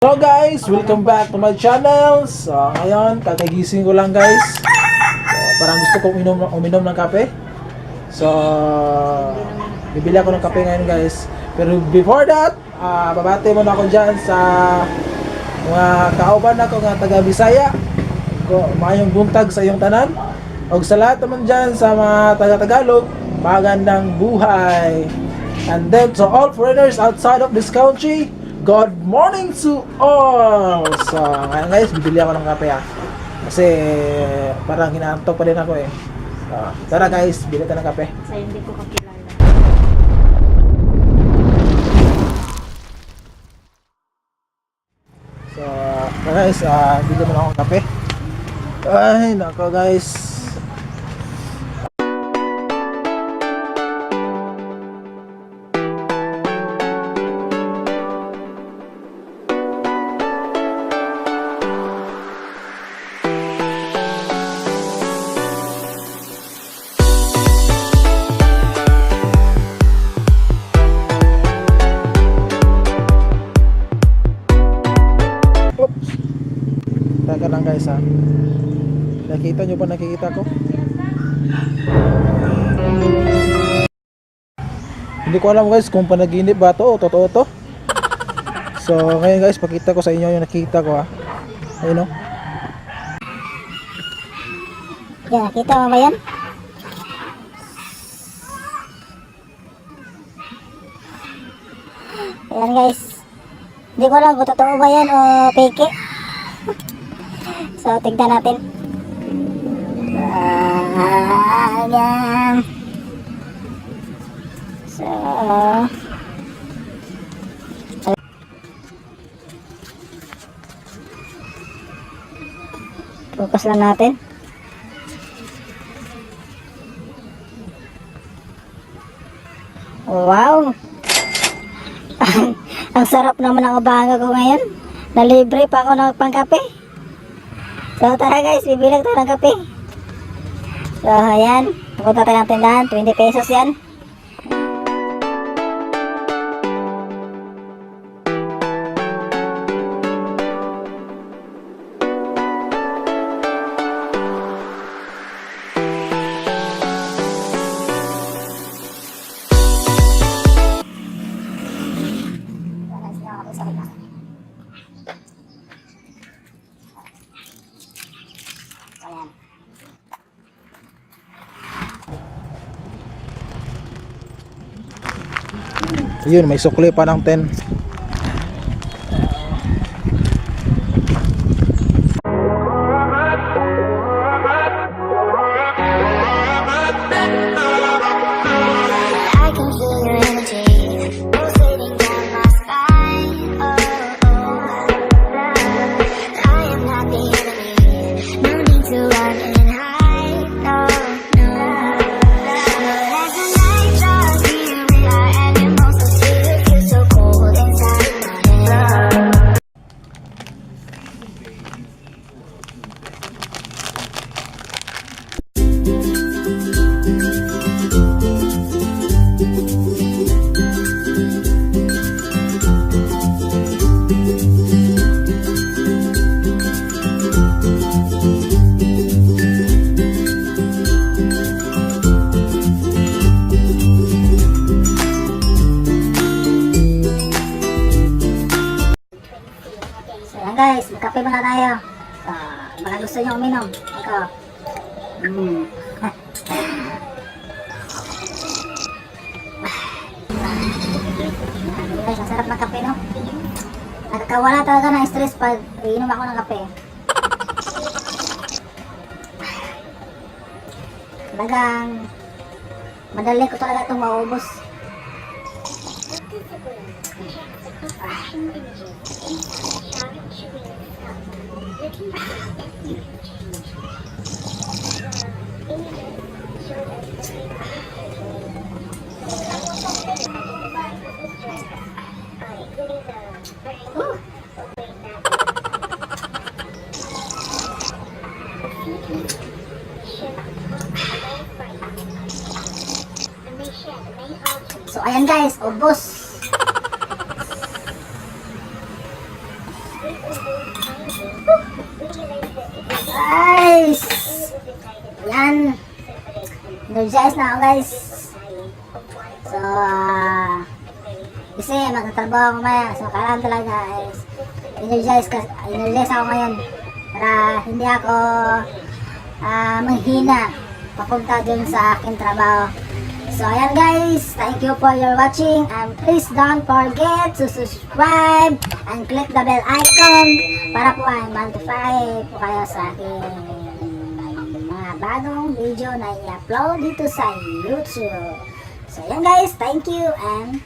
Hello guys, welcome back to my channel. So ngayon, kakagising ko lang guys. So, parang gusto kong uminom ng kape. So bibili ako ng kape ngayon guys. Pero before that, babati muna ako dyan sa mga kauban ako nga taga Bisaya. Mayong buntag sa iyong tanan. O sa lahat naman dyan sa mga taga Tagalog, magandang buhay. And then to all foreigners outside of this country, good morning to all! So, ngayon guys, bibili ako ng kape kasi parang hinaantok pa din ako eh. So, tara guys, bili tayo ng kape. Sa hindi ko kakilala. So, guys, bili mo na akong kape. Ay, nako guys. Teka lang guys nakita nyo ba nakikita ko? Hindi ko alam guys kung panaginip ba to o totoo to. So ngayon guys pakita ko sa inyo yung nakita ko ayun o. Yan, nakita mo ba yan? Ayan guys. Hindi ko alam kung totoo ba yan o fake. So, tignan natin. Ayan. So, focus lang natin. Wow! Ang sarap naman ang abanga ko ngayon. Nalibre pa ako ng pangkape. So tara guys, bibilang tayo ng kape. So ayan, pupunta tayo ng tindahan, 20 pesos yan. Yun, may sukli pa ng 10. Guys, magkape muna tayo. Baka gusto nyo uminom. Ito. Guys, ang sarap ng kape, no? Nakakawala talaga ng stress pag iinom ako ng kape. Talagang madali ko talaga itong maubos. So ayan guys, ubos. Guys! Yan. Energize na ako guys. So, kasi magtatrabaho ako maya. So, kailangan talaga is energize ako ngayon. Para hindi ako manghina papunta dun sa aking trabaho. So, ayan guys. Thank you for your watching. And please don't forget to subscribe and click the bell icon para po ay ma-notify po kayo sa aking mga bagong video na i-upload dito sa YouTube. So, ayan guys. Thank you and